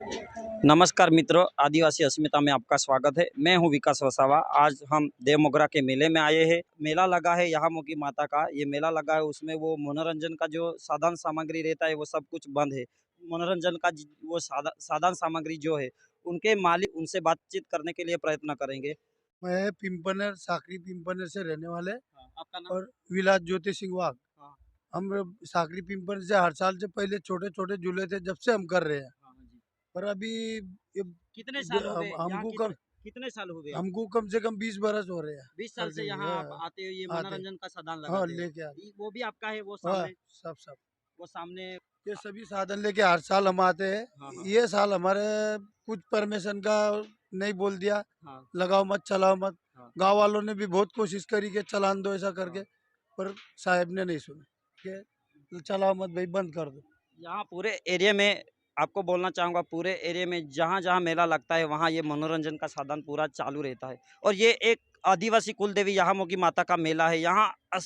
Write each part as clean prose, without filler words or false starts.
नमस्कार मित्रों, आदिवासी अस्मिता में आपका स्वागत है। मैं हूं विकास वसावा। आज हम देव मोगरा के मेले में आए हैं। मेला लगा है यहाँ मोगी माता का। ये मेला लगा है, उसमें वो मनोरंजन का जो साधन सामग्री रहता है वो सब कुछ बंद है। मनोरंजन का वो साधन सामग्री जो है, उनके मालिक उनसे बातचीत करने के लिए प्रयत्न करेंगे। मैं पिंपनेर साकरी पिंपनेर से रहने वाले आपका नाम? और विलास ज्योति सिंह वाघ। हाँ, हम साकरी पिंपनेर से हर साल से पहले छोटे छोटे झूले थे, जब से हम कर रहे हैं। हाँ जी। पर अभी ये कितने साल हो गए यहाँ? हमको कम कितने साल हो गए आपको? हमको कम से कम 20 बरस हो रहे हैं 20 साल से करते हुए। यहाँ आप हाँ, आते हो, ये आते। मनोरंजन का साधन हाँ, लगाते हो। लेके आते। वो भी आपका है, वो हाँ, सामने? सब सब वो सामने। ये सभी साधन लेके हर साल हम आते हैं। हाँ, हाँ। ये साल हमारे कुछ परमिशन का नहीं बोल दिया, हाँ, लगाओ मत चलाओ मत। हाँ, गांव वालों ने भी बहुत कोशिश करी कि चलान दो ऐसा करके, हाँ। पर साहब ने नहीं सुना कि चलाओ मत भाई, बंद कर दो। यहाँ पूरे एरिया में आपको बोलना चाहूँगा, पूरे एरिया में जहाँ-जहाँ मेला लगता है वहाँ ये मनोरंजन का साधन पूरा चालू रहता है। और ये एक आदिवासी कुल देवी यहाँ मोगी माता का मेला है। यहाँ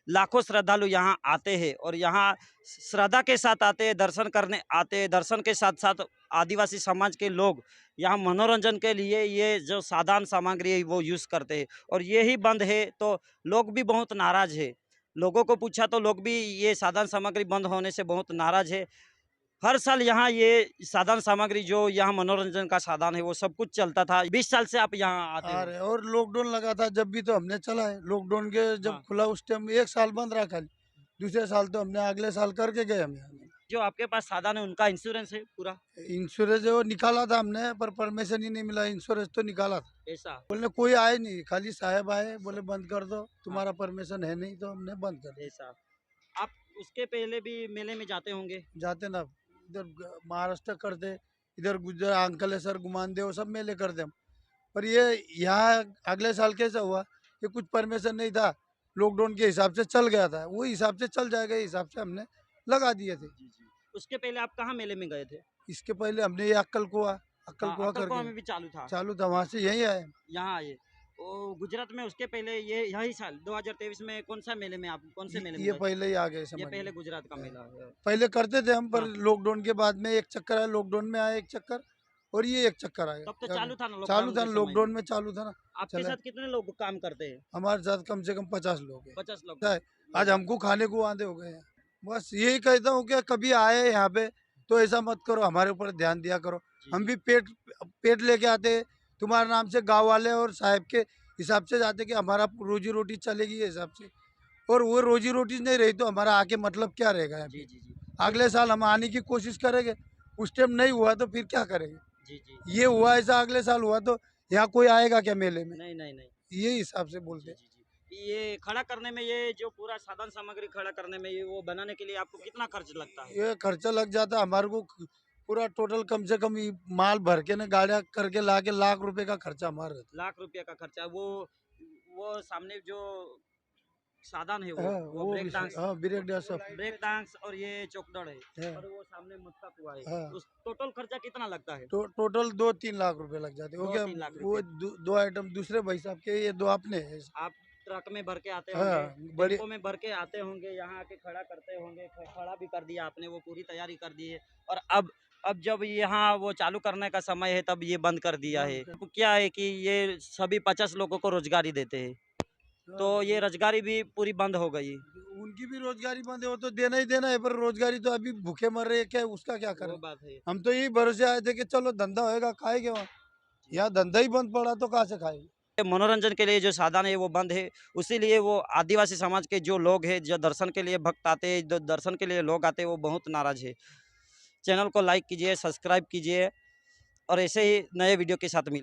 लाखों श्रद्धालु यहाँ आते हैं और यहाँ श्रद्धा के साथ आते हैं, दर्शन करने आते हैं। दर्शन के साथ-साथ आदिवासी समाज के लोग यहाँ मनोरंजन के लिए ये जो साधन सामग्री है वो यूज़ करते हैं। और ये ही बंद है तो लोग भी बहुत नाराज़ है। लोगों को पूछा तो लोग भी ये साधन सामग्री बंद होने से बहुत नाराज़ है। हर साल यहाँ ये साधन सामग्री जो यहाँ मनोरंजन का साधन है वो सब कुछ चलता था। 20 साल से आप यहाँ आते आ हो? रहे और लॉकडाउन लगा था जब भी, तो हमने चला है। लॉकडाउन के जब हाँ। खुला उस टाइम एक साल बंद रहा खाली, दूसरे साल तो हमने अगले साल करके गए हम यहाँ। जो आपके पास साधन है उनका इंश्योरेंस है पूरा? इंश्योरेंस वो निकाला था हमने, पर परमिशन ही नहीं मिला। इंश्योरेंस तो निकाला था, ऐसा? बोले कोई आए नहीं, खाली साहब आए बोले बंद कर दो, हाँ, तुम्हारा परमिशन है नहीं, तो हमने बंद कर दिया। ऐसा। आप उसके पहले भी मेले में जाते होंगे? जाते ना, इधर महाराष्ट्र करते, इधर गुजरात अंकलेश्वर गुमान दे, वो सब मेले करते हम। पर ये यहाँ अगले साल कैसा हुआ कि कुछ परमिशन नहीं था, लॉकडाउन के हिसाब से चल गया था, वो हिसाब से चल जाएगा हिसाब से हमने लगा दिए थे। जी, जी। उसके पहले आप कहाँ मेले में गए थे? इसके पहले हमने ये अक्कल हाँ, कुआ अक्कलकुआ करके में भी चालू था। चालू था, वहाँ से यहीं आए। यहाँ आए। वो गुजरात में उसके पहले ये यही साल 2023 में कौन-सा मेले में आप कौन से मेले में ये गए? पहले ही आ गए ये समझ में। पहले गुजरात का हाँ। मेला है। पहले करते थे हम, पर हाँ, लॉकडाउन के बाद में एक चक्कर आया, लॉकडाउन में आया एक चक्कर, और ये एक चक्कर आ तब तो गया। चालू था ना चालू लॉकडाउन था के ना, समय में? लॉकडाउन में चालू था ना। आपके चले साथ कितने लोग काम करते हैं? हमारे साथ कम से कम 50 लोग हैं। 50 लोग पता है, आज लोग हमको खाने को आधे हो गए हैं। बस यही कहता हूँ कि कभी आए यहाँ पे तो ऐसा मत करो, हमारे ऊपर ध्यान दिया करो। जी, हम जी। भी पेट पेट लेके आते हैं, तुम्हारे नाम से गांव वाले और साहब के हिसाब से जाते कि हमारा रोजी रोटी चलेगी ये हिसाब से। और वो रोजी रोटी नहीं रही तो हमारा आके मतलब क्या रहेगा यहाँ जी, पे। जी, जी। अगले साल हम आने की कोशिश करेंगे, उस टाइम नहीं हुआ तो फिर क्या करेंगे। जी, जी। ये हुआ ऐसा, अगले साल हुआ तो यहाँ कोई आएगा क्या मेले में, नहीं, नहीं, नहीं। ये हिसाब से बोलते जी, हैं। जी, जी। ये खड़ा करने में, ये जो पूरा साधन सामग्री खड़ा करने में, ये वो बनाने के लिए आपको कितना खर्च लगता है? ये खर्चा लग जाता है हमारे को पूरा टोटल, कम से कम माल भर के ना गाड़िया करके ला के ₹1,00,000 का खर्चा हमारा रहता लाख रुपए का खर्चा। वो सामने जो साधन है है। हाँ, वो वो भी ब्रेक डांस। हाँ, ब्रेक डांस सब ब्रेक डांस और ये चौकड़र है। है। और वो सामने मटका कुआ है। हाँ, उस टोटल खर्चा कितना लगता है? टोटल 2-3 लाख रुपए लग जाते हैं। हो गया 2-3 लाख वो रुपए। दो आइटम दूसरे भाई साहब के, ये दो अपने हैं। आप ट्रक में भर के आते होंगे, हाँ, बड़ी टेम्पो में भर के आते होंगे, यहाँ आके खड़ा करते होंगे। खड़ा भी कर दिया आपने, वो पूरी तैयारी कर दी है। और अब जब यहाँ वो चालू करने का समय है तब ये बंद कर दिया है। तो क्या है कि ये सभी 50 लोगों को रोजगारी देते हैं, तो हाँ, ये रोजगारी भी पूरी बंद हो गई। उनकी भी रोजगारी बंद है, वो तो देना ही देना है, पर रोजगारी तो अभी भूखे मर रहे हैं, क्या उसका क्या वो करें। बात है। हम तो यही भरोसे आए थे कि चलो धंधा होएगा, खाएंगे वहाँ। यहाँ धंधा ही बंद पड़ा तो कहाँ से खाएंगे। मनोरंजन के लिए जो साधन है वो बंद है। उसीलिए वो आदिवासी समाज के जो लोग हैं, जो दर्शन के लिए भक्त आते हैं, जो दर्शन के लिए लोग आते हैं, वो बहुत नाराज है। चैनल को लाइक कीजिए, सब्सक्राइब कीजिए और ऐसे ही नए वीडियो के साथ मिल